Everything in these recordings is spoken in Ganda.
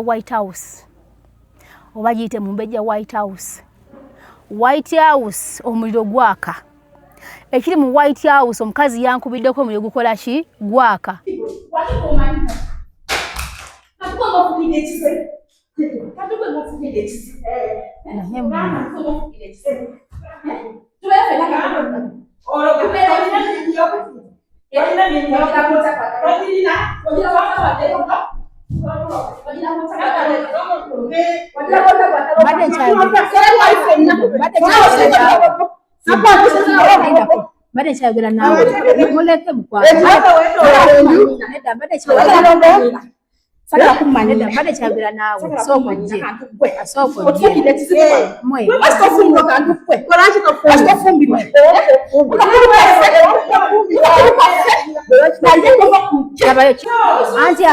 White House oba giyite Mumbejja White House. White House omuliro gwaka. Ekiri mu White House omukazi yankubiddeko omuliro gukola ki? Gwaka. Bade chagala nawe muleke mukwata saka kumanya bade chagala nawe soko je mwe astofundo kandu kwe koraje ko astofumbi mwe anti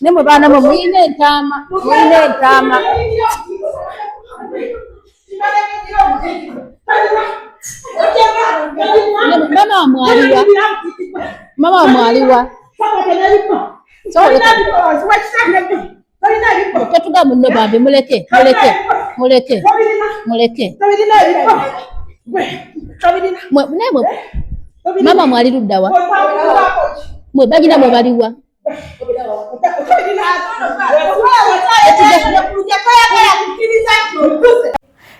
Nemo bana mo mwine ntama mama mwaliwa so tuga munno bambi muleke mama mwali luddawa mwe bagina mwe baliwa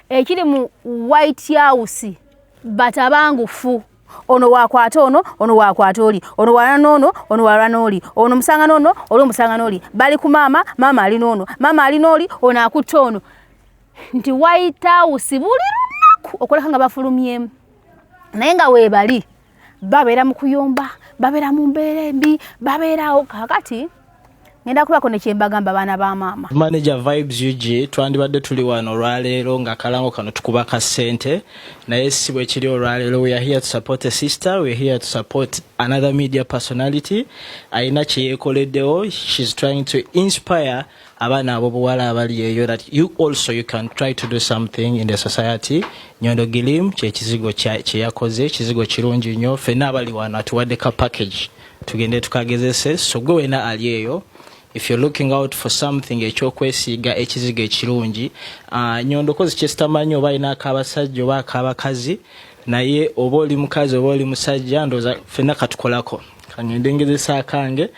ekiri mu White House batabangufu ono wakwata ono wakwata oli ono walanono ono walanoli ono musanga nono oli musanga noli bali ku mama ali nono mama ali noli ono akutta ono nti White House buli lunaku okoleka nga bafulumyemu naye nga weebali babeera mu kuyomba babeera mu mbeera embi babeerawo kakati ngenda kubako ne kyembagamba baana ba mama. Manager Vibes UG twandibadde tuli wano olwaleero nga kalango kano tukuba ka ssente naye si bwe kiri olwaleero. We are here to support a sister, we are here to support another media personality ayina kye yeekoleddewo. She's trying to inspire abaana abo buwala abali eyo that you also you can try to do something in the society. Nyondo Gilim kye kizigo kye yakoze, kizigo kirungi nnyo. Ffenna abali wano atuwadde ka package tugende tukagezese, so gwe wena ali eyo. If you're looking out for something ekyokwesiga ekizigo ekirungi, Nyondo kozi kyesitamanyi oba ina akabasajja oba akabakazi naye oba oli mukazi oba oli musajja ndoza ffenna katukolako kanyendengezesa akange.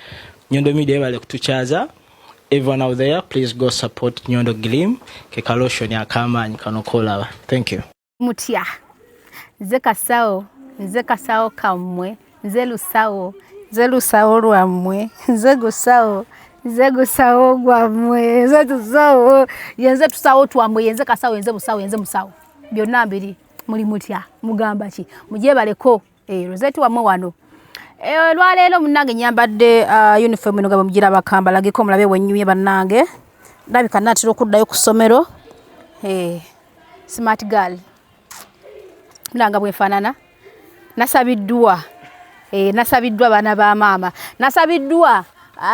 Nyondo Media bale kutukyaza. Everyone out there, please go support Nyondo Glim ke kaloshoni akamanyi kanokolaba. Thank you. Mutya nze kasawo kamwe nze lusawo lwammwe nze gusawo gwamwe nze tusawo yenze tusawo twamwe yenze kasawo yenze busawo yenze musawo byonna mbiri muli mutya mugamba ki mujebaleko Rosette wamwe wano lwaleero munnange nyambadde uniform eno nga mugira bakamba lageko mulabe wenyumye bannange ndabika natira okuddayo ku ssomero smart girl nanga bwefaanana nasabiddwa baana ba maama nasabiddwa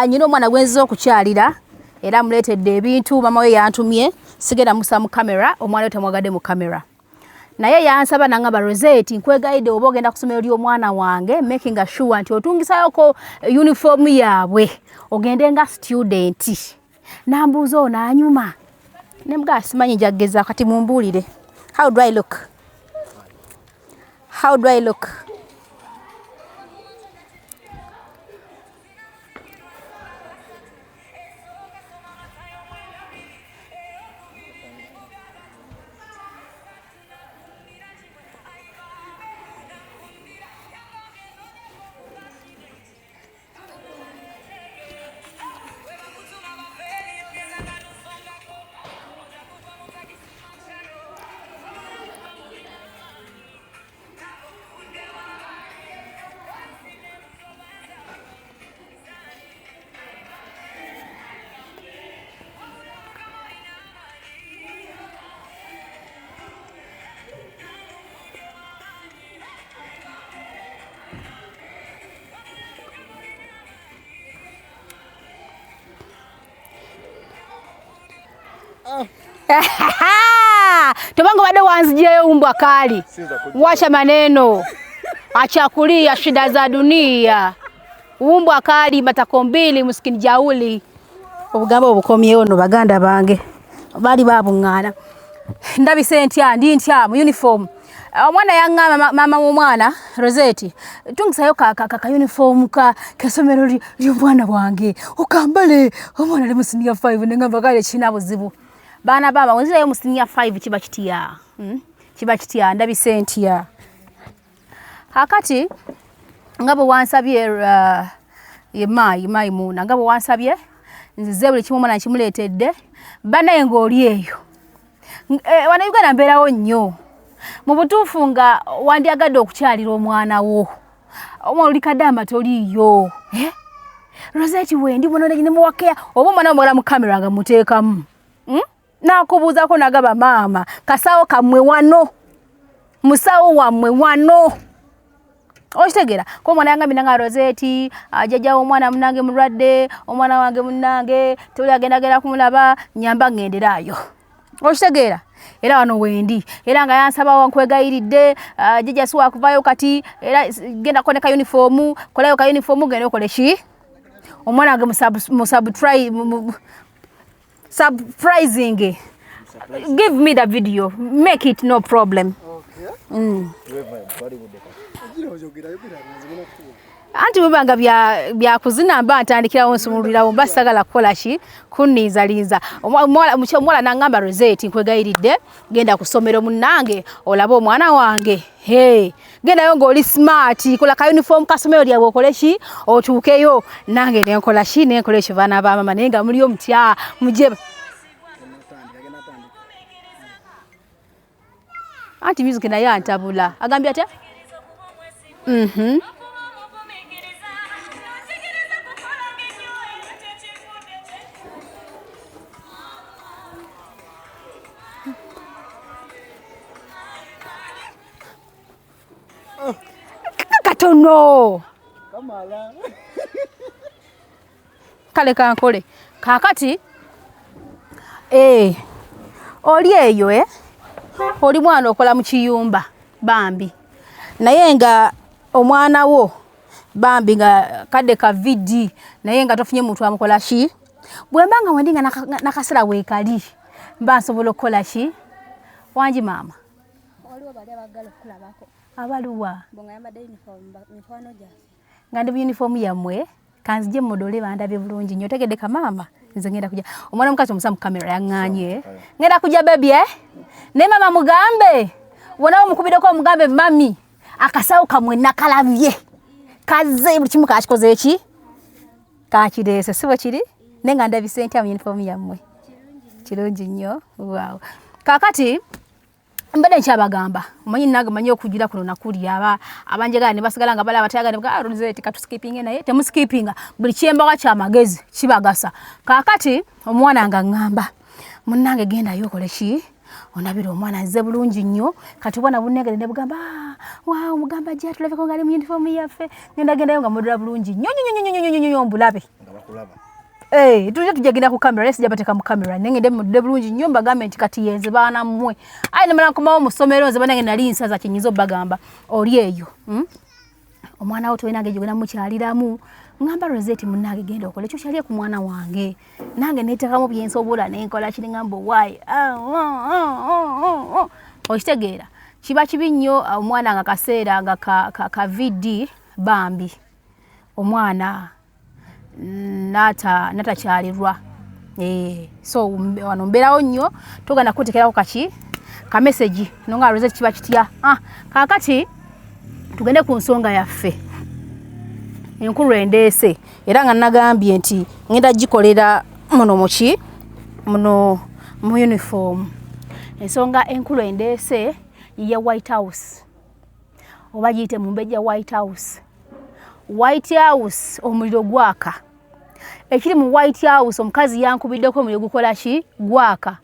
nyina omwana gwenziza okukyalira era muleetedde ebintu mama we yantumye sigenda musa mu kamera omwana we temwagadde mu kamera naye yansaba nangamba Rosette nkwegayidde oba ogenda ku ssomero ly'omwana wange making sure nti otungisayoko uniform yaabwe ogende nga student. Nambuuza ono anyuma nemugaa simanyi njageza kati mumbuulire how do I look Tobango bado wanzijeyo umbwa kali. Wacha maneno. Acha kulia shida za dunia. Umbwa kali matako mbili muskini jauli. Obugamba obukomye ono baganda bange. Bali babungana. Ndabi sentya ndi ntya mu uniform. Omwana yangama mama w'omwana Rosette tungisayo ka uniform ka kasomero ly'omwana wange okambale omwana ali mu senior 5 nengamba kale kina buzibu bana baba wenzirayo mu senior 5 kiba kitya kiba kitya ndabi sentya hakati ngabo wansabye ye mai muna ngabo wansabye nzize buli kimu omwana kimuletedde bana ngoli eyo wana Uganda mberawo nnyo mu butuufu nga wandyagadde okukyalira omwana wo omwana oli kadamba toliyo Rosette wendi bona ne muwakeya oba omwana mwala mu kamera nga muteekamu nakubuuzako nagaba maama kasawo kamwe wano musawo wammwe wano okitegera ko omwana yangambi nanga Rosette ajajja omwana munange mulwadde omwana wange munange toli agendagenda kumulaba nyamba ngenderayo okitegera era wano wendi era nga yansaba wankwegayiridde jija suwa kuvayo kati era genda koneka uniform kolayo ka uniform genda okole ki omwana wange surprising give me the video make it no problem anti mubanga bya kuzina mba atandikira wonsumulirawo basagala kukola ki kunizaliza omwala nangamba Rosette nkwegayiridde genda kusomero munange olaba omwana wange genda yo ng'oli smart kola ka uniform kasomero lyawe okole ki otuukeyo nange nenkola ki nenkola ekyo baana ba mama naye nga muli omutya mujeba anti music naye antabula agambye atya katono kamala kale kankole kakati oli eyo oli mwana okola mu kiyumba bambi naye nga omwana wo bambi nga kadde ka vidi naye nga tofunye muntu amukola ki bwembanga wendinga nakasira weekali mba nsobola okukola ki wangi maama waliwo bali abagala okulabako abaluwa bonga yamba uniform mifano gya ngandi uniform yamwe kanzije modole bandabye bulungi nnyo tegedde ka mama nze ngenda kuja omwana mukazi omusamu kamera yanganye ngenda kuja baby ne mama mugambe wona omukubideko omugambe mami akasawo kamwe nakalabye kaze buli kimu kakikoze eki kakirese sibo kiri nenga ndabye sente mu uniform yamwe kirungi nnyo wow kakati mbade nkyabagamba omanyi nange manyi okugira kuno nakuli abanjagala ne basigala nga bala abatayagala nga Rosette katuskipinge naye temuskipinga buli kyembaga kya magezi kibagasa kakati omwana nga ngamba munnange genda yokole ki onabira omwana azze bulungi nnyo kati bwana bunnegere ne bugamba waaw mugamba jja tulabeko ngali mu uniform yaffe genda nga mudura bulungi nnyo mbulabe nga bakulaba tujagenda ku kamera lesi jabateka mu kamera nengende mu bulungi nnyo mbagambe nti kati yenze baana mmwe ayi ne mala komawo mu ssomero nze banange nali nsaza kinyizo bagamba oli eyo omwana wo toyinange jogenda mukyaliramu ngamba Rosette munnange genda okole ekyo kyali ku mwana wange nange neetekamu byensobola nenkola kiri ngamba wayi okitegeera kiba kibi nnyo omwana nga kaseera nga ka vidi bambi omwana natakyalirwa so wano mbeerawo nnyo togenda kutekerako ka message nonga Rosette kiba kitya kakati tugende ku nsonga yaffe enkulu endeese era nga nagambye nti ngenda gikolera muno muki muno mu uniform ensonga enkulu endeese ya White House oba giyite mu mbejja White House omuliro gwaka ekiri mu White House omukazi yankubiddeko omuliro gukola ki gwaka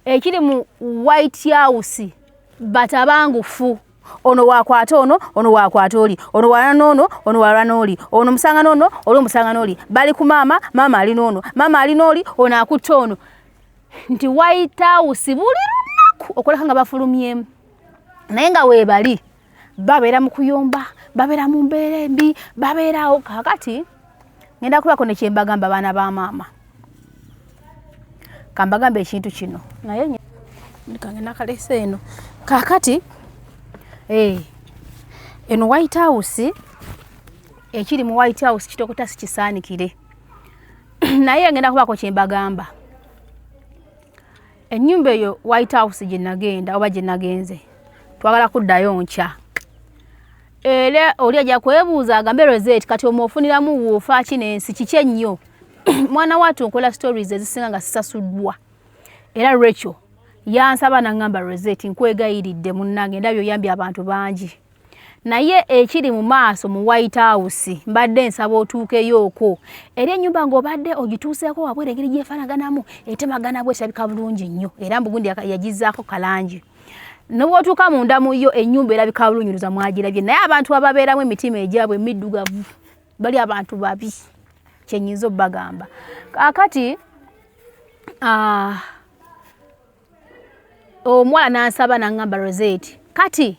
ekiri mu White House batabangufu ono wakwata ono wakwata oli ono walanono ono walanoli ono musanga nono oli musanga noli bali ku mama ali nono mama ali noli ono akutta ono nti White House buli lunaku okoleka nga bafulumyemu naye nga weebali babeera mu kuyomba babeera mu mbeera embi babeerawo kakati ngenda kubako ne kyembagamba baana ba maama kambagamba ekintu kino naye kange nakalese eno kakati eno White House ekiri mu White House kitokota sikisaanikire naye ngenda kubako kyembagamba ennyumba eyo White House gye nagenda oba gye nagenze twagala kuddayo nkya era oli ajja kwebuuza agambe Rosette kati omwofuniramu woofa kinensi kiki ennyo mwana watu nkola stories ezisinga nga sisasuddwa era Rachel yansaba nangamba Rosette nkwegayiridde munnange ndabyo yambye abantu bangi naye ekiri mu maaso mu White House mbadde nsaba otuukeyo okwo era ennyumba ng'obadde ogituuseeko wabwera engeri gyefaanaganamu etemagana bwesabika bulungi nnyo era Mbugundi yagizaako kalangi n'obwotuuka munda mu yo ennyumba erabika bulungi mwagirabye naye abantu ababeeramu emitima egyabwe emiddugavu bali abantu babi kyenyinza obbagamba kaakati omuwala n'ansaba n'angamba Rosette kati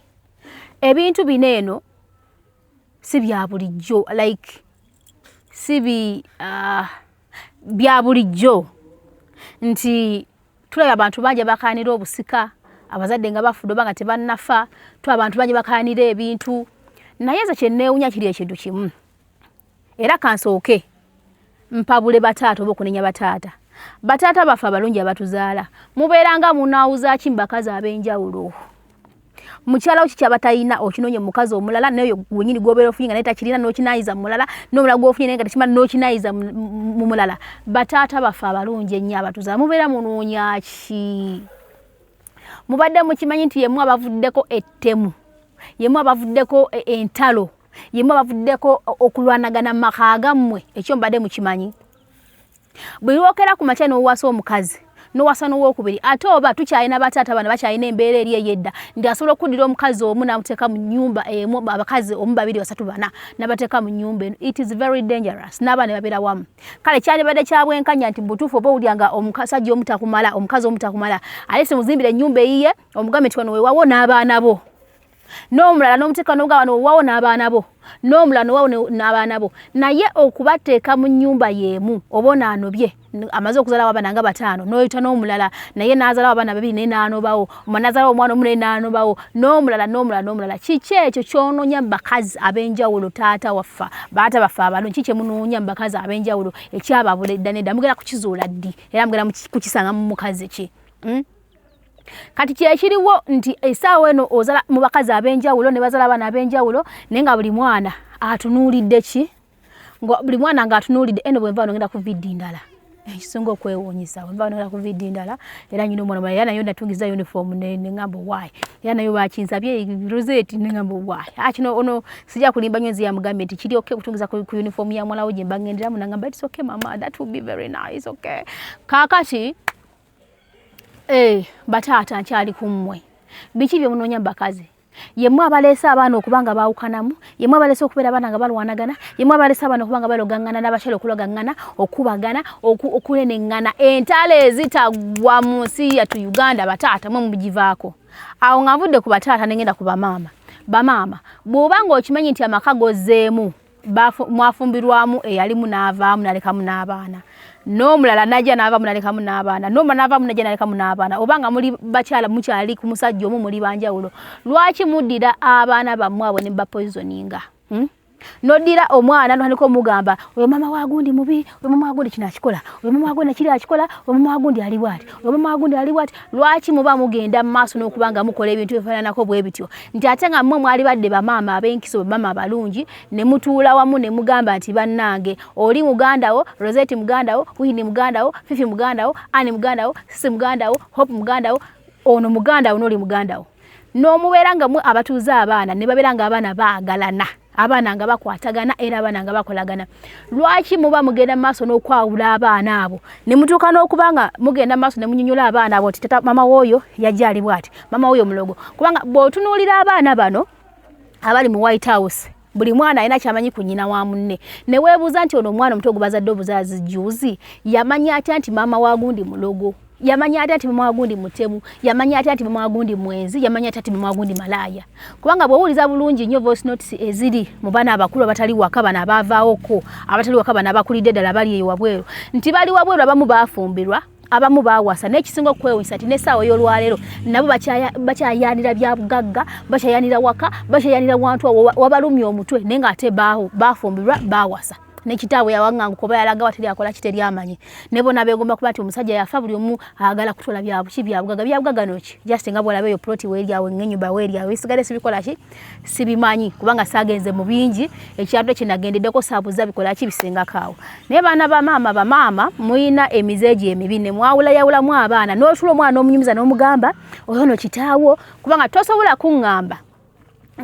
ebintu bino eno si bya bulijjo like si bya bulijjo nti tulaba abantu bangi bakaanira obusika abazadde nga bafudde oba nga tebannafa tulaba abantu bangi bakaanira ebintu naye ze kyenneewunya kiri ekintu kimu era kansooke mpabule bataata oba okunenya bataata bafe abalungi abatuzaala mubeeranga munaawuza ki mu bakazi ab'enjawulo mukyala wo kiki abatalina okinoonya mukazi omulala naye gwenyini gwobeera ofunye nga naye takirina n'okinaayiza mulala n'omulala gwofunye naye nga tekimala n'okinaayiza mu mulala bataata bafe abalungi ennyo abatuzaala mubeera munoonya ki mubadde mukimanyi nti yemu abavuddeko ettemu yemu abavuddeko entalo yemu abavuddeko okulwanagana mu maka agammwe ekyo mubadde mukimanyi bwe lwokera ku makya n'owasa omukazi n'owasa n'owokubiri ate oba tukyalina bataata bano bakyalina embeera eri ey'edda ndi asobola okuddira omukazi omu n'amuteeka mu nnyumba emu abakazi omu babiri basatu bana n'abateeka mu nnyumba eno it is very dangerous n'abaana babeera wamu kale kyalibadde kyabwenkanya nti butuufu oba owulyanga omusajja omu takumala omukazi omu takumala ale simuzimbire ennyumba eyiye omugambe nti wano weewawo n'abaana bo n'omulala n'omuteeka n'omugamba n'owaawo n'abaana bo n'omulala n'owaawo n'abaana bo naye okubateeka mu nnyumba yeemu oba onaanobye amaze okuzaalawo abaana nga bataano n'oyita n'omulala naye n'azaalawo abaana babiri naye n'anobawo n'azaalawo omwana omu naye n'anobawo n'omulala kiki ekyo kyonoonya mu bakazi ab'enjawulo taata waffa baata baffe abalungi kiki kyemunoonya mu bakazi ab'enjawulo ekyababula edda nedda mugenda kukizuula ddi era mugenda kukisanga mu mukazi ki kati kyekiriwo nti essaawa eno ozala mu bakazi ab'enjawulo ne bazaala abaana ab'enjawulo naye nga buli mwana atunuulidde ki buli mwana ng'atunuulidde eno bwe nva nogenda ku viddi ndala ekisinga okwewuunyisa bwe nva nogenda ku viddi ndala era nyina omwana era nayo natungiza uniform neŋŋamba why era nayo bakinsabye Rosette neŋŋamba why kino ono sijja kulimba nyo nziya mugambe nti kiri okay kutungiza ku uniform ya mwalawo gye mbaŋŋenderamu naŋŋamba it's okay mama that will be very nice okay kaakati bataata nkyali kummwe biki bye munoonya bakazi yemu abaleese abaana okuba nga baawukanamu yemu abaleese okubeera abaana nga balwanagana yemu abaleese abaana okuba nga balogaŋŋana n'abakyala okulogaŋŋana okubagana okuneneŋŋana entalo ezitagwa mu nsi yattu Uganda bataata mwe mugivaako awo nga nvudde ku bataata nengenda ku bamaama bw'oba ng'okimanyi nti amaka gozzeemu mwafumbirwamu eyalimu n'avaamu n'alekamu n'abaana n'omulala najja n'avaamu n'alekamu n'abaana n'omulala n'avaamu najja n'alekamu n'abaana obanga muli bakyala mukyali ku musajja omu muli banjawulo lwaki muddira abaana bammwe abo ne bapoisoninga noddira omwana notandika omugamba oyo mama wagundi mubi oyo mama wagundi kino akikola oyo mama wagundi kiri akikola oyo mama wagundi ali bwati oyo mama wagundi ali bwati lwaki muba mugenda mu maaso n'okubanga mukola ebintu ebifaananako bwe bityo nti ate nga mmwe mwali badde bamaama ab'enkiso bamaama abalungi ne mutuula wamu ne mugamba nti bannange oli mugandawo Rosette mugandawo Winnie mugandawo Fifi mugandawo Annie mugandawo Sisi mugandawo Hope mugandawo ono mugandawo n'oli mugandawo n'omubeera nga mwe abatuuza abaana ne babeera nga abaana baagalana abaana nga bakwatagana era abaana nga bakolagana lwaki muba mugenda maaso n'okwawula abaana abo ne mutuuka n'okubanga mugenda maaso ne munyonyola abaana abo nti tata mama w'oyo yajja ali bw'ati mama w'oyo mulogo kubanga bw'otunuulira abaana bano abali mu White House buli mwana alina kyamanyi ku nnyina wa munne ne weebuuza nti ono omwana omuto ogubazadde obuzaazi juuzi yamanya atya nti maama wa gundi mulogo yamanya ati mama wagundi mutemu, yamanya ati mama wagundi mwenzi, yamanya ati mama wagundi malaya. Kubanga bw'owuliza bulungi nnyo voice notes eziri mu bana abakulu abatali waka bana abavaawoko, abatali waka bana abakulidde ddala bali ewabweru. Nti bali wabweru abamu baafumbirwa, abamu baawasa. N'ekisinga okwewuunyisa nti n'essaawa y'olwaleero nabo bakyayanira bya bugagga, bakyayanira waka, bakyayanira wantu wabalumya omutwe naye ng'ate baafumbirwa baawasa. N'ekitaabwe yawanganga kuba yalaga wateri akola kiteri amanyi. Ne bona beegomba kuba nti omusajja yafa buli omu agala kutola bya bugagga noki. Just nga bw'olaba eyo ploti weeryawo ng'ennyumba weeryawo ebisigale sibikola ki sibimanyi kubanga saagenze mu bingi ekyalo kye nagendeddeko saabuza bikola ki bisingako awo. Naye baana bamaama muyina emizeegi emibi ne mwawulayawulamu abaana n'otula omwana n'omunyumiza n'omugamba oyo no kitaawo kubanga tosobola kuŋŋamba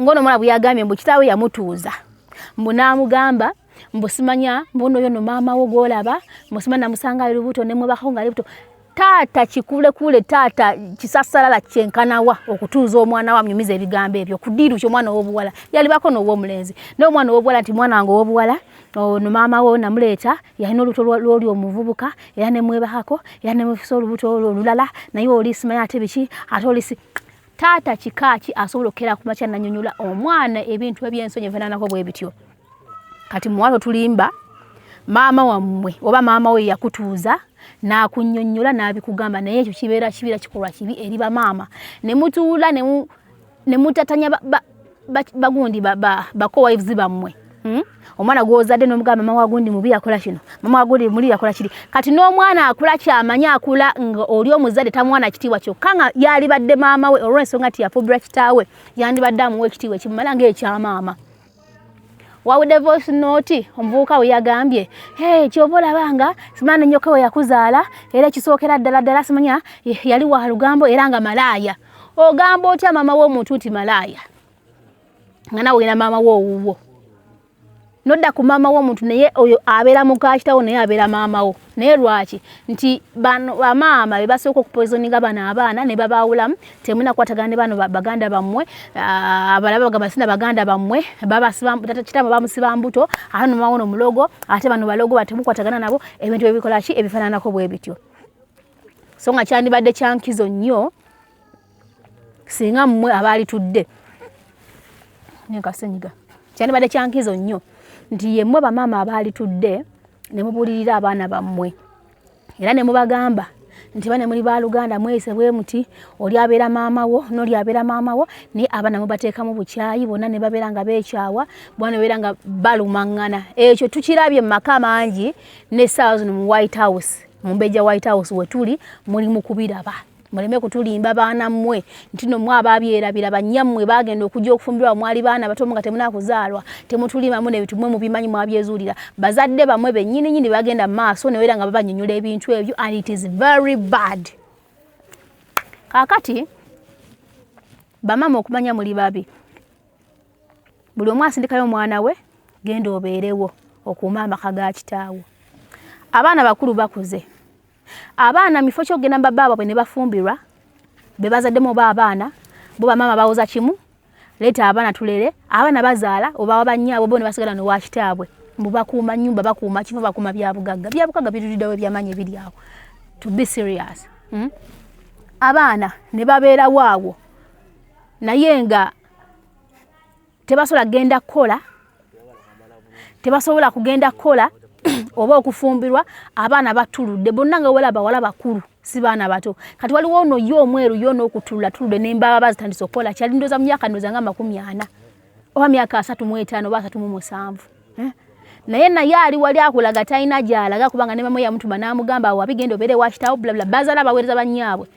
ng'ono omwana bwe yagambye mbu kitaawe yamutuuza mbu n'amugamba mbusimanya mbuno yono mama wo golaba musimana musanga lubuto ne mubako nga lubuto tata kule tata kisasalala kyenkanawa okutuuza omwana wa mnyumiza ebigambo ebyo kudiru kyo mwana w'obuwala yali bako no w'omulenzi no mwana w'obuwala nti mwana wange w'obuwala no mama wo namuleta yalina olubuto lw'oli omuvubuka era ne mwebako era ne mufisa olubuto olulala naye oli simanya ate biki ate oli tata kikaaki asobola okera kumakya nanyonyola omwana ebintu ebyensonyi ebifaananako bwe bityo. Kati muwalo tulimba mama wammwe oba mama we yakutuuza n'akunnyonnyola n'abikugamba naye ekyo kibeera kikolwa kibi eri bamaama ne mutuula ne mutatanya bagundi co-wives bammwe. Omwana gw'ozadde n'omugamba mama wagundi mubi yakola kino mama wagundi muli yakola kiri kati n'omwana akula kyamanya akula nga oli omuzadde tamwana kitiibwa kyokka nga yalibadde maama we olw'ensonga nti yafumbirwa kitaawe yandibadde amuwa ekitiibwa ekimumala ng'ekyamaama. Wawude voice note omuvubuka we yagambye kyoba olabanga simanya nnyoka we yakuzaala era ekisookera ddala simanya yali wa lugambo era nga malaaya. Ogamba otya maama w'omuntu nti malaaya nga nawe olina maama w'owuwo nodda ku maama w'omuntu naye oyo abeera muka kitaawo naye abeera maama wo naye lwaki nti bamaama be basooka okupoisoninga bano abaana ne babaawulamu temunakwatagana ne bano baganda bammwe abalaba bagamba sina baganda bammwe kitaawe bamusiba mbuto ate nomawono mulogo ate bano balogo batemukwatagana nabo ebintu ebikola ki ebifaananako bwe bityo. So nga kyandibadde kyankizo nnyo singa mmwe abaali tudde nekasenyiga kyandibadde kyankizo nnyo nti yemmwe bamaama abaali tudde ne mubuulirira abaana bammwe era ne mubagamba nti bane muli baluganda mwese bwe muti oli abeera maama wo n'oli abeera maama wo naye abaana mubateekamu bukyayi bonna ne babeera nga beekyawa bwana beera nga balumaŋŋana. Ekyo tukirabye mu maka mangi n'essaawa zino mu White House mu mbejja White House we tuli muli mu kubiraba. Muleme kutulimba baana mmwe nti no mwa ababyerabira bannyammwe bagenda okujja okufumbirwa mwali baana bato nga temunakuzaalwa temutulima mune bitumwe mubimanyi mwabyezuulira bazadde bamwe bennyini bagenda maaso ne wera nga babanyonyola ebintu ebyo and it is very bad. Kakati bamama okumanya muli babi buli omu asindikayo omwana we genda obeerewo okuuma amaka ga kitaawo. Abaana bakulu bakuze abaana mifo kyogenda bababa bwe ne bafumbirwa be bazaddemu oba abaana bo bamama bawoza kimu leeta abaana tulere abaana bazaala oba wabanyaabwe bo ne basigala no wakitaabwe mbu bakuuma nnyumba bakuuma kifo bakuuma bya bugagga bituliddewo ebyamanyi ebiri awo. To be serious. Abaana ne babeera waawo naye nga tebasobola kugenda kola oba okufumbirwa abaana batuludde bonna nga wala bawala bakulu si baana bato. Kati waliwo ono yo omweru yo n'okutulula tuludde n'embaba bazitandise okukola kyali ndoza mu myaka ndoza nga 40 oba myaka 35 oba 37 naye ali wali akulaga talina gy'alaga kubanga ne mama yamutuma n'amugamba awo abigenda obeere wa kitaawo bulabula bazaala baweereza bannyaabwe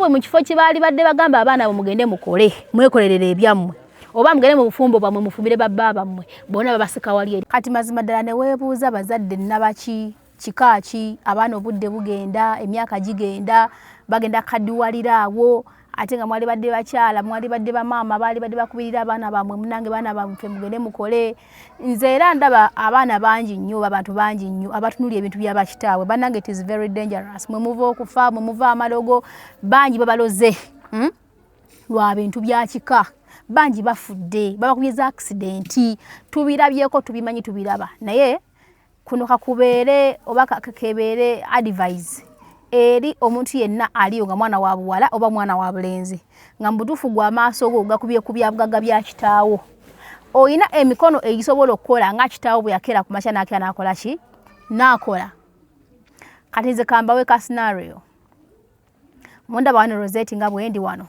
mu kifo kye baali badde bagamba abaana bo mugende mukole mwekolerere ebyammwe oba mugende mu bufumbo bwamwe mufumbire babba mmwe bonna babasika wali eri. Kati mazima ddala ne weebuuza bazadde nabaki kikaaki abaana obudde bugenda emyaka gigenda bagenda kaddiwalira awo ate nga mwali badde bakyala mwali badde bamaama baali badde bakubirira abaana bammwe munange baana bamwe mugende mukole. Nze era ndaba abaana bangi nnyo abantu bangi nnyo abatunulya ebintu by'abakitaawe bannange it is very dangerous. Mwe muva okufa mwe muva amalogo bangi babaloze lwa bintu bya kika bangi bafudde babakubyeza accident tubirabyeko tubimanyi tubiraba naye kuno kakubeere oba kakebeere advice eri omuntu yenna aliyo nga mwana wa buwala oba mwana wa bulenzi nga mbutufu gwa maaso go gakubye kubya bugagga bya kitaawo oyina emikono egisobola okukola nga kitaawo bwe yakera ku makya n'akera n'akola ki n'akola kati nze kambawe ka scenario mundaba wano Rosette nga bwendi wano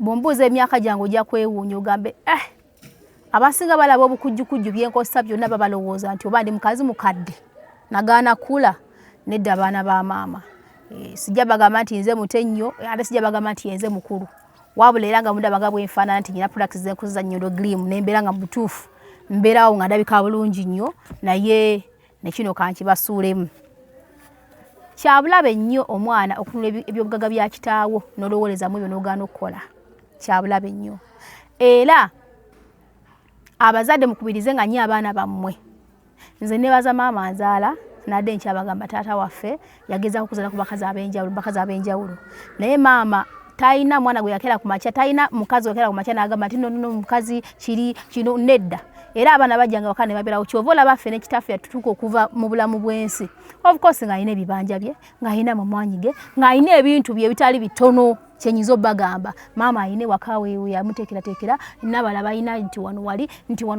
bw'ombuuza emyaka gyange ojja kwewuunya ogambe abasinga balaba obukujjukujju byenkosa byonna babalowooza nti oba ndi mukazi mukadde nagaana kula nedda abaana ba maama sijja bagamba nti nze muto ennyo ate sijja bagamba nti nze mukulu wabula era nga mundaba nga bwenfaanana nti nyina practice zenkozesa nnyo glimu nembeera nga mutuufu mbeerawo nga ndabika bulungi nnyo naye nekino kankibasuulemu kyabulabe nnyo omwana okunula ebyobugagga bya kitaawo n'olowoolezamu ebyo n'ogaana okukola kyabulabe nnyo era abazadde mukubirize nga nnyo abaana bammwe nze nebaza maama nzaala nadde nkyabagamba taata waffe yagezaako okuzaala ku bakazi ab'enjawulo naye maama talina mwana gwe yakera ku makya talina mukazi wakera ku makya n'agamba nti nono mukazi kiri kino nedda era abaana bajjanga waka ne babeerawo kyova olaba ffe ne kitaffe yatutuuka okuva mu bulamu bw'ensi of course ng'alina ebibanja bye ng'alina mumwanyi ge ng'alina ebintu bye ebitali bitono kyenyiza obbagamba maama alina ewaka weewe yamuteekerateekera n'abalala balina nti wano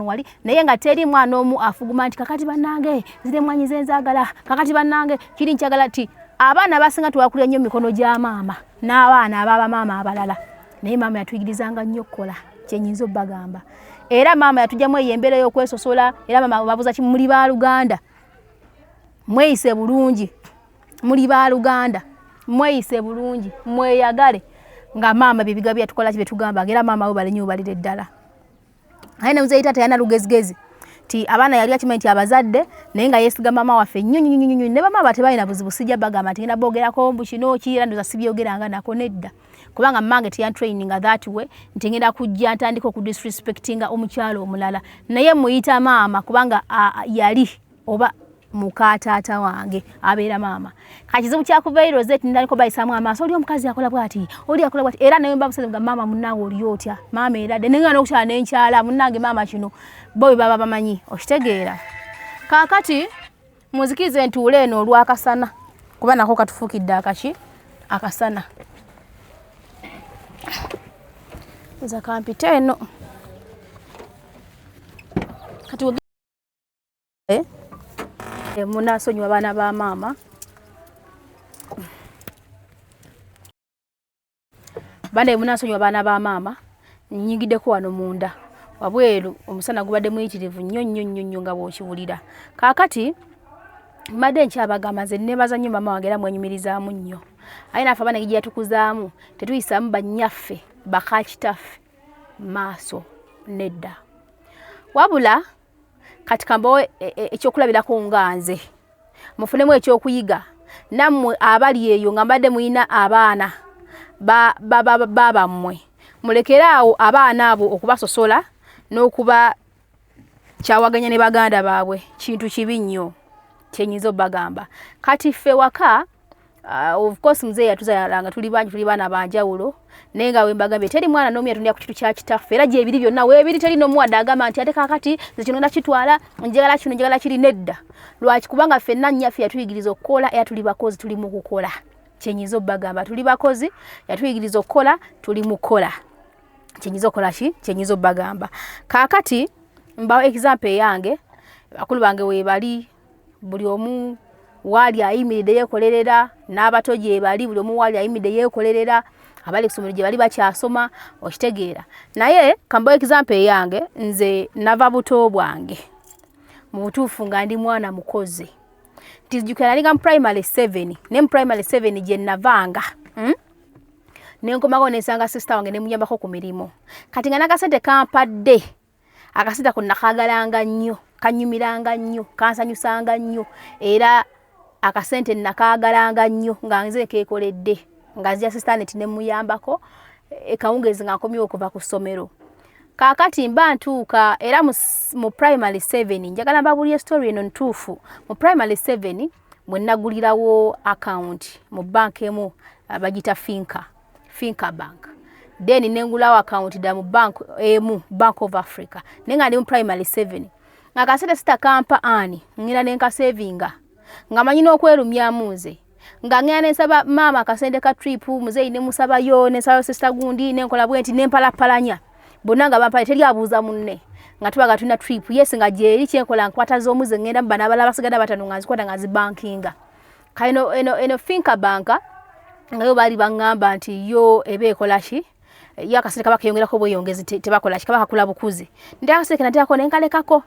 wali naye nga teri mwana omu afuguma nti kakati bannange zire mwanyi ze nzaagala kakati bannange kiri nkyagala ti abaana basinga tuwakulira nnyo mikono gya maama n'abaana ab'abamaama abalala naye maama yatuyigirizanga nnyo okukola kyenyiza obbagamba era maama yatujjamu eyo embeera y'okwesosola era maama babuuza ki muli baaluganda mweyise bulungi muli baaluganda mweyise bulungi mweyagale nga maama byebiga byatukola ki byetugamba era maama we balenye obalira eddala aye ne muzeeyi taata yana lugezigezi ti abaana yali akimanyi nti abazadde naye nga yeesiga maama waffe nnyo ne bamaama tebalina buzibu sijja bagamba nti ngenda boogerako mbu kino kiira ndoza sibyogeranga nako nedda kubanga mmange teyantraininga that way nti ngenda kujja ntandika okudisrespectinga omukyalo omulala naye muyita maama kubanga yali oba muka taata wange abeera maama kakizibu kyakuva Rosette ndandiko bayisaamu amaaso oli omukazi akola bwati oli akola bwati era naye mbabusaze nga maama munnange oli otya maama eradde nenga n'okukyala n'enkyala munnange maama kino bo bwe baba bamanyi okitegeera kaakati muzikirize ntuule eno olwakasana kuba nako katufuukidde akasana nza kampita eno kati munasonyiwa baana ba maama bane munasonyiwa baana ba maama nyigiddeko wano munda wabweru omusana gubadde muyitirivu nnyo nga bw'okiwulira kaakati mbadde nkyabagamba nze nebaza nnyo maama wange era mwenyumirizaamu nnyo aye naffe abaana gye yatukuzaamu tetuyisaamu bannyaffe bakakitaffe maaso nedda wabula kati kambawo ekyokulabirako nga nze mufunemu ekyokuyiga nammwe abali eyo nga mbadde muyina abaana babammwe mulekeraawo abaana abo okubasosola n'okuba kyawaganya ne baganda baabwe kintu kibi nnyo kyenyiza obbagamba kati ffe waka of course muzeeyi yatuzaalanga tuli bangi tuli baana banjawulo naye nga wembagambye teri mwana n'omu yatundira ku kitu kya kitaffe era gye ebiri byonna weebiri teri n'omuwadde agamba nti ate kaakati nze kino nakitwala njagala kino njagala kiri nedda lwaki kubanga ffenna nnyaffe yatuyigiriza okukola era tuli bakozi tuli mu kukola kyenyiza obbagamba tuli bakozi yatuyigiriza okukola tuli mu kukola kyenyiza okukola ki kyenyiza obbagamba kaakati mbawo example eyange bakulu bange weebali buli omu waali ayimiridde yeekolerera n'abato gye bali buli omu waali ayimiridde yeekolerera abali kusomero gye bali bakyasoma okitegeera naye kambawo example eyange nze nava buto bwange mu butuufu nga ndi mwana mukozi tizijukira nalinga mu primary 7 ne mu primary 7 gye navanga nenkomako nensanga sister wange nemuyambako ku mirimu kati nga nakasente kampadde akasente ako nakagalanga nnyo kanyumiranga nnyo kansanyusanga nnyo era akasente nakagalanga nnyo nga nze keekoledde nga nzija sister neti nemuyambako ekawungezi nga nkomyewo okuva ku ssomero kaakati mba ntuuka era mu primary 7 njagala mbabulye story eno ntuufu mu primary 7 mwe nagulirawo account mu bank emu bagita Finca Bank then nengulawo account da mu bank emu Bank of Africa nenga ndi mu primary 7 nga kasete sita kampa ani ngira nenka savinga nga manyina okwerumyamu nze nga ngenda nsaba maama akasente ka trip muzeyi ne musabayo ne nsaba sister gundi ne nkola bwenti ne mpalapalanya bonna nga bampale teri abuuza munne nga tubaga tulina trip yes nga gyeri kyenkola nkwata z'omuze ngenda mu bana abalala basigala batano nga nzikwata nga zibankinga kaino eno finka banka nga yo bali bangamba nti yo ebe ekola ki ya kasente kabaka yongerako bweyongezi tebakola ki kabaka kula bukuzi ndi akasente natako nenkalekako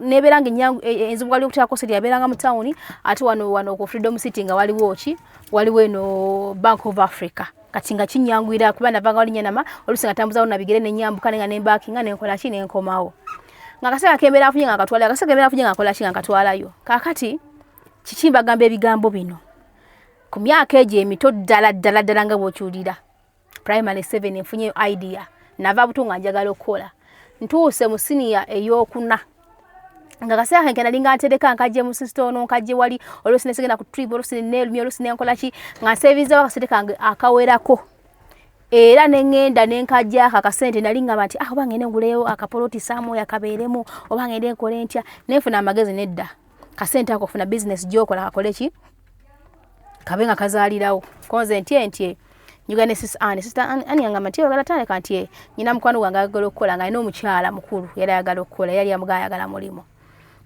neberanga nyangu enzibu wali okutako seri yaberanga mu town ate wano ku Freedom City nga waliwo ki waliwo eno Bank of Africa kati nga kinyangwira kuba navanga wali nyanama olusinga tambuza na bigere ne nyambuka nga ne mbakinga ne nkola ki ne nkomawo nga kaseka kembera afunye nga katwala kaseka kembera afunye nga kola ki nga katwalayo kakati kikimba gamba ebigambo bino ku myaka eje emito ddala nga bwokyulira primary 7 enfunye idea nava butunga njagala okukola ntuuse mu senior eyokuna nga kaseka kenkena linga ntereka nkaje mu sister ono nkaje wali olosine segena ku trip olosine nelumi olosine nkola ki nga service wakasete kange akawerako era nengenda nenkajja akasente nalinga bati oba ngene nguleyo akapoloti samo yakabeeremu oba ngende nkole ntya nefuna amagezi nedda kasente akofuna business jokola akole ki kabenga kazalirawo konze ntye nyugane sister ani yanga matiyo gala tane kantie nyina mukwano gwange agala okukola nga ino omukyala mukulu yali agala okukola yali amugaya agala mulimo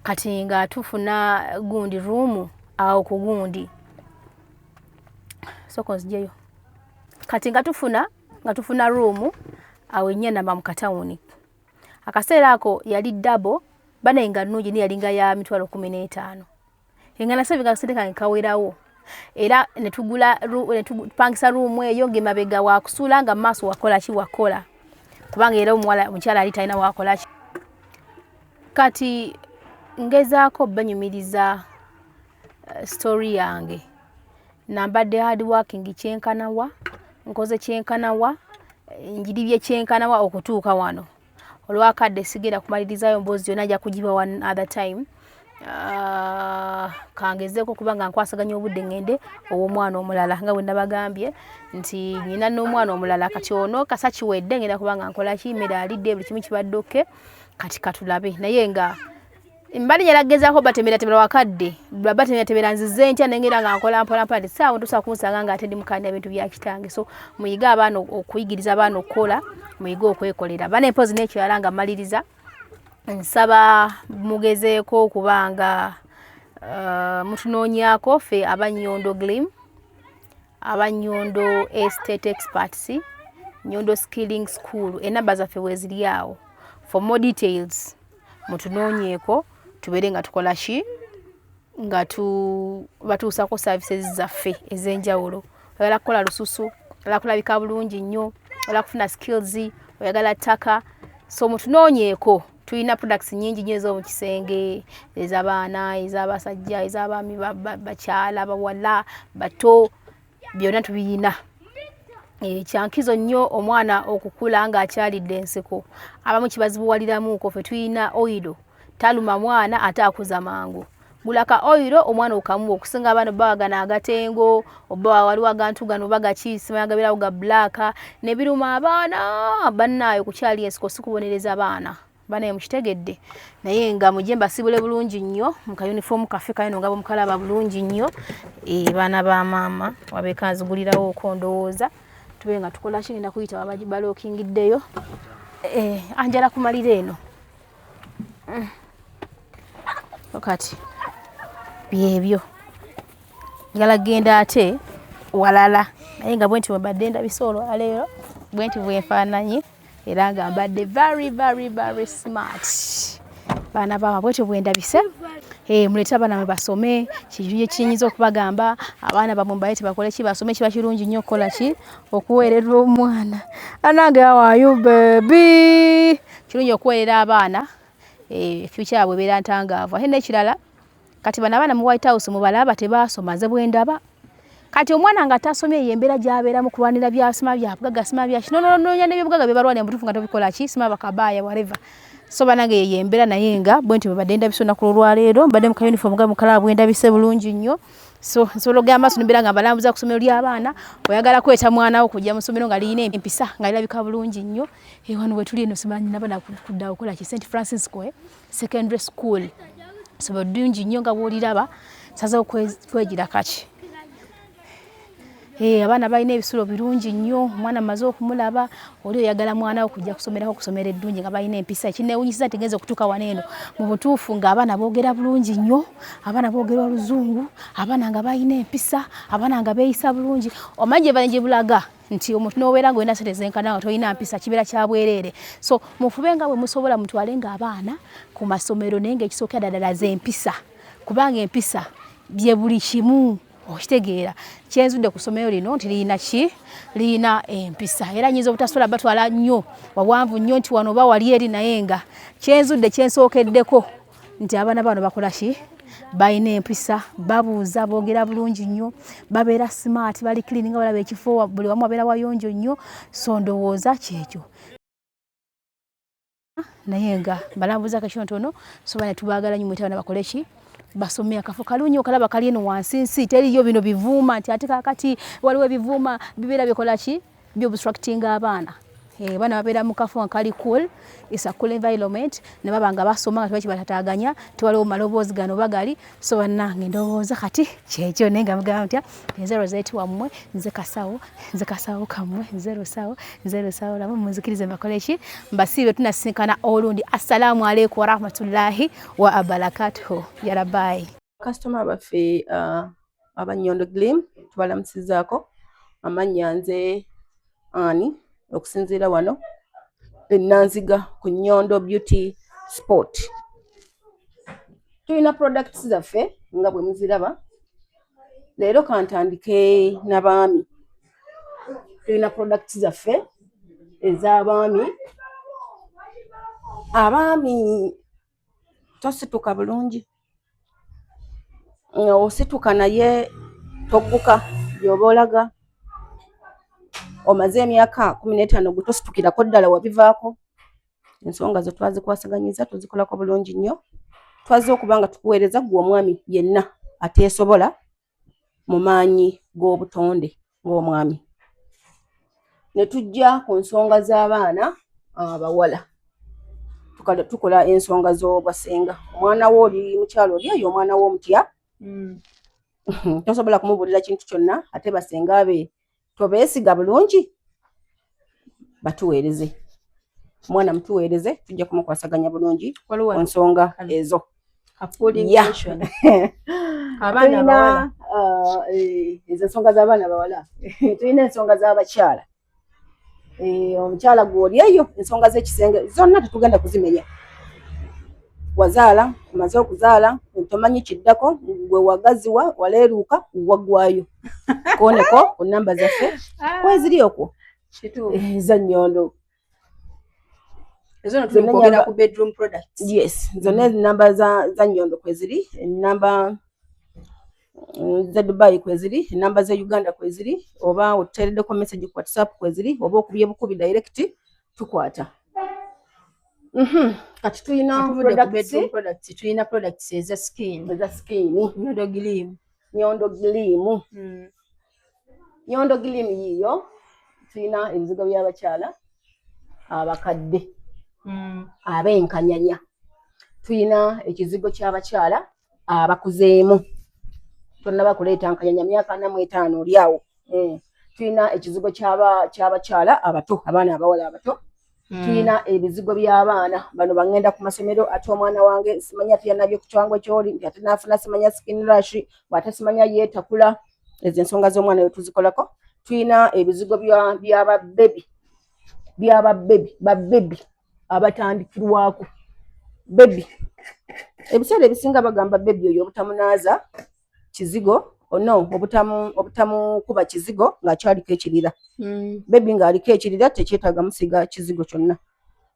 kati nga tufuna gundi room au kugundi soko nzijeyo kati nga tufuna room au nyena mamukatawuni akaseera ako yali double bana inga nungi ni yalinga ya mitwalo 15 engana sevinga kasente kawerawo era netupangisa room eyo nge mabega wa kusula nga maso wakola ki wakola kubanga era omukyala ali talina wakola ki kati ngezaako banyumiriza story yange nambadde hard working kyenkanawa nkoze kyenkanawa njiribye kyenkanawa okutuuka wano olwakadde sigenda kumalirizayo mbozi yonna ajja kugiba one other time kangezeko kubanga nkwasaganya obudde ngende ow'omwana omulala nga bwe nabagambye nti nyina n'omwana omulala kati ono kasa kiwedde ngenda kubanga nkola ki mmere alidde buli kimu kibadde oke kati katulabe naye nga mbali yalagezaako batemera wakadde batemera nzize ntya nengera nga nkola mpola saawa ntusa kunsanga nga ate ndi mukanya ebintu bya kitange so muyiga abaana okuyigiriza abaana okukola muyiga okwekolera bana empozi n'ekirala nga maliriza nsaba mugezeeko kubanga mutunoonyako ffe abanyondo glim abanyondo estate experts nyondo skilling school enamba zaffe weziri awo for more details mutunoonyeko tubere nga tukola ki nga batuusako services zaffe ez'enjawulo oyagala kukola lususu oyagala kulabika bulungi nnyo oyagala kufuna skills oyagala ttaka so mutunoonyeko tulina products nyingi nnyo ez'omukisenge ez'abaana ez'abasajja ez'abaami bakyala abawala bato byonna tubiyina kyankizo nnyo omwana okukula nga akyalidde enseko abamu kibazibuwaliramuko ffe tulina oyiro taluma mwana ate akuza mangu gulaka oyiro omwana okamuwa okusinga abaana bawagana agatengo oba waliwo agantu gano bagaki simayagabirawo ga black nebiruma abaana bannaayo kukyali enseko sikubonereza abaana bana mukitegedde naye nga mujemba sibule bulungi nnyo muka uniform kafe kaino ngabo mukalaba bulungi nnyo baana ba mama wabekanzigulirawo okondowooza tube nga tukola kigenda kuyita wabaji balokingiddeyo anjala kumalira eno okati byebyo ngala genda ate walala naye nga bwenti mbadde ndabisolo aleero bwenti bwenfaananye era nga mbadde very smart baana bawa bwetyo bwendabise muleta abaana mwe basome kijuye kiyinza okubagamba abaana bamwe mbayite bakole ki basome kiba kirungi nnyo okukola ki okuweerera omwana anange awaayo baby kirungi okuweerera abaana future yabwe beera ntangaavu ate n'ekirala kati bano abaana mu White House mubalaba tebasoma ze bwendaba kati omwana nga tasomye yembera gyabeeramu kulwanira byasima byabugaga sima bya kino noonya n'ebyobugaga bye balwanira mutufu nga tobikola ki sima bakabaya whatever so banange yembera naye nga bwenti babadde ndabisona ku lwaleero mbadde mu uniform ga mukala bwendabise bulungi nnyo so nsolo gamba sunibira nga balambuza kusomero ly'abaana oyagala kweta mwana wo kujja mu somero nga liyina empisa nga lirabika bulungi nnyo wano we tuli eno simanyi nabana kudda okukola ki St Francis Secondary School so bulungi nnyo nga bw'oliraba saza kwegira kaki abaana balina ebisulo birungi nnyo omwana amaze okumulaba oli oyagala mwana okujja kusomera eddungi nga balina empisa ekinewunyisa tegenza okutuuka wano eno mu butuufu ng'abaana boogera bulungi nnyo abaana boogera oluzungu abaana nga balina empisa abaana nga beeyisa bulungi omanyi gye bulaga nti omuntu n'obeera nga olina sente zenkana nga tolina mpisa kibeera kya bwereere so mufube nga bwe musobola mutwale ng'abaana ku masomero naye ng'ekisookera ddala z'empisa kubanga empisa bye buli kimu okitegeera kyenzudde ku ssomero lino nti lirina empisa era nyinza obutasobola batwala nnyo wawanvu nnyo nti wano oba wali eri naye nga kyensookeddeko nti abaana bano bakola ki balina empisa babuuza boogera bulungi nnyo babeera smart bali clean nga balaba ekifo buli wamu wabeera wayonjo nnyo so ndowooza kyekyo naye nga balambuza akakyonotono so bane tubaagala nnyo mwete abaana bakole ki basomea akafo kalungi okalaba kali eno wansi nsi teriyo bino bivuuma nti ate kakati waliwo ebivuuma bibeera bikola ki byobstructinga abaana baana babeera mu kafo nga kali cool is a cool environment ne baba nga basoma nga tebaki batataganya tewaliwo maloboozi gano bagali so bannange ndowooza kati kyekyo naye nga mugamba ntya nze Rosette wammwe nze kasawo kammwe nze Lusawo lamwe munzikirize mbakole ki mbasiibe tunasinkana olundi assalamu alaikum warahmatullahi wa abarakatuhu yarabayi customer baffe abanyondo Glim tubalamusizaako amannya nze Ani okusinziira wano Nanziga ku Nyondo Beauty Sport. Tulina products zaffe nga bwe muziraba. Leero kantandike n'abaami. Tulina products zaffe ez'abaami. Abaami tosituka bulungi. Osituka naye togguka byoba olaga. Omaze emyaka 15 gutositukirako ddala wabivaako. Ensonga zo twazikwasaganyiza tuzikolako bulungi nnyo. Twaze okubanga tukuweereza gwe omwami yenna ateesobola mu maanyi g'obutonde ng'omwami. Ne tujja ku nsonga z'abaana abawala. Tukola ensonga z'obwasenga. Omwana wo oli mukyalo oli oyo omwana wo omutya. Tosobola kumubuulira kintu kyonna ate basenga be tobeesiga bulungi batuweereze. Omwana mutuweereze tujja kumukwasaganya bulungi ku nsonga ezo. Abaana abawala. Ezo ensonga z'abaana abawala. Tulina ensonga z'abakyala. Omukyala gw'oli eyo ensonga z'ekisenge zonna tetugenda kuzimenya. Wazaala, omaze okuzaala, tomanyi kiddako, gwe wagaziwa, waleeruuka, waggwayo. Kooneko ku nnamba zaffe kweziri okwo. Eza Nyondo. Ezo tulina ku bedroom products. Yes, zonna ennamba za Nyondo kweziri, ennamba za Dubai kweziri, ennamba za Uganda kweziri, oba otuteereddeko message ku WhatsApp kweziri, oba okubye bukubi direct tukwata. Kati tulina products, tulina products eza skin. Nyondo Glim. Nyondo Glim yiyo tulina ebizigo by'abakyala abakadde. Ab'enkanyanya. Tulina ekizigo ky'abakyala abakuzeemu. Tonna bakuleeta nkanyanya myaka 45 oli awo. Tulina ekizigo ky'abakyala abato, abaana abawala abato. Tulina ebizigo by'abaana bano bangenda ku masomero ate omwana wange simanya tuyanabye ku kyango kyoli ate naafuna simanya skin rash ate simanya yeetakula. Ezo ensonga z'omwana we tuzikolako. Tulina ebizigo babebi abatandikirwako. Bebi ebiseera ebisinga bagamba bebi oyo obutamunaaza kizigo obutamukuba kizigo ng'akyaliko ekirira. Bebi ng'aliko ekirira tekyetaaga musiga kizigo kyonna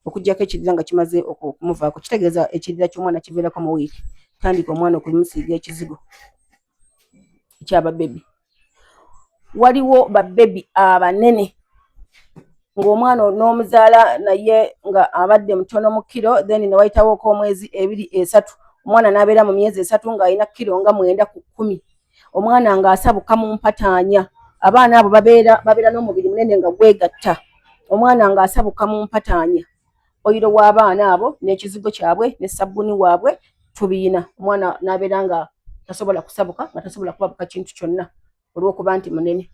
okugyako ekirira nga kimaze okumuvaako. Kitegeeza ekirira ky'omwana kiviirako mu wiiki. Tandika omwana okumusiiga ekizigo eky'ababebi. Waliwo babebi abanene ng'omwana n'omuzaala naye nga abadde mutono mu kiro then ne wayitawooko omwezi 2-3 omwana n'abeera mu myezi 3 ng'alina kiro nga 9 ku 10. Omwana ng'asabuka mu mpataanya. Abaana abo babeera n'omubiri munene nga gwegatta. Omwana ng'asabuka mu mpataanya. Oyiro w'abaana abo n'ekizigo kyabwe ne sabbuuni waabwe tubiina. Omwana n'abeera nga tasobola kusabuka nga tasobola kubabuka kintu kyonna olw'okuba nti munene.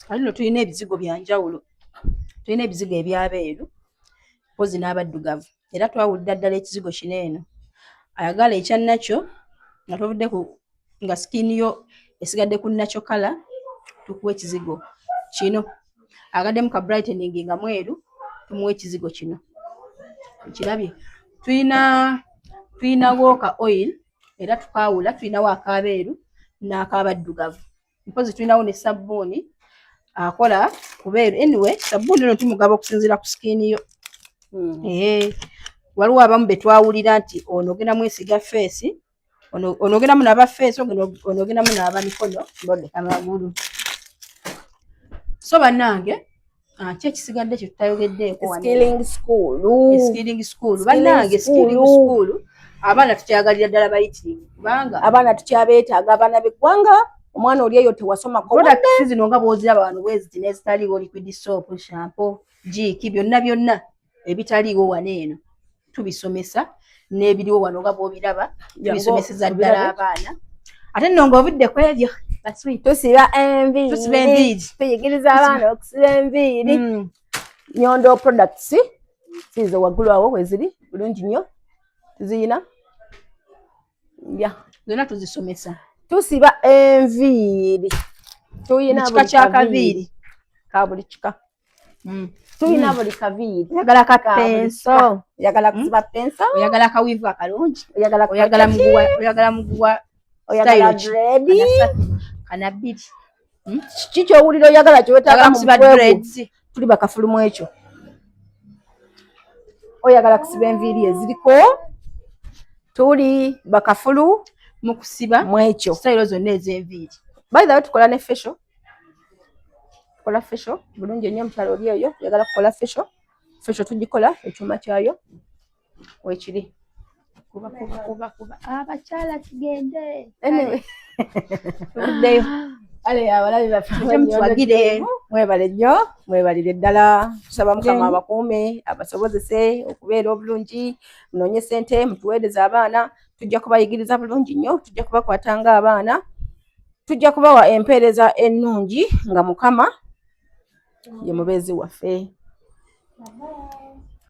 Alino tulina ebizigo byanjawulo, tulina ebizigo ebyabeeru mpozi n'abaddugavu era twawulira ddala ekizigo kino eno ayagala ekyannakyo nga tovudde nga sikini yo esigadde ku nakyo kala tukuwa ekizigo kino. Agaddemu ka brightening nga mweru tumuwa ekizigo kino. Kirabye tulinawo ka oil era tukawula, tulinawo akabeeru n'akabaddugavu. Mpozi tulinawo ne sabbuuni akola kubeeru. Anyway, sabbuuni ono tumugaba okusinziira ku sikini yo. Waliwo abamu be twawulira nti ono ogenda mwesiga feesi, ono ogendamu n'aba feesi, ono ogendamu n'aba mikono amagulu. So bannange ki ekisigadde kye tutayogeddeeko? Skilling school. Skilling school. Bannange skilling school abaana tukyagalira ddala bayitirivu kubanga abaana tukyabeetaaga, abaana b'eggwanga. Omwana oli eyo tewasoma products zino nga bw'oziraba wano bweziti n'ezitaliiwo liquid soap, shampoo, jiiki, byonna ebitaliiwo wano eno tubisomesa, n'ebiriwo wano nga bw'obiraba tubisomeseza ddala abaana. Ate nno ng'obudde ku ebyo tusiba enviiri, tuyigiriza abaana okusiba enviiri. Nyondo products ziizo waggulu awo weziri bulungi nnyo, tuziyina zonna tuzisomesa. Tusiba enviiri, tuyina kika kya kaviiri ka buli kika, tuyina buli kaviiri. Oyagala ka penso, oyagala kusiba penso, oyagala akawiivu akalungi, oyagala muguwa, oyagala dread kana bbiri. Kiki ky'owulira oyagala ky'wetaaga mu dreads? Tuli bakafulumu ekyo. Oyagala kusiba enviiri eziriko, tuli bakafulu mu kusiba mu ekyo style zonna ez'enviiri. By the way, tukola ne facial. Tukola facial bulungi nnyo mukyalo oli eyo oyagala kukola facial. Facial tugikola ekyuma kyayo weekiri. Kuba abakyala tugende. Anyway, tuguddeyo. Ale abalabi baffe mutwagire. Mwebale nnyo, mwebalire ddala. Tusaba Mukama abakuume, abasobozese okubeera obulungi, munoonye ssente, mutuweereze abaana. Tujja kubayigiriza bulungi nnyo, tujja kubakwatanga abaana, tujja kubawa empeereza ennungi nga Mukama ye mubeezi waffe.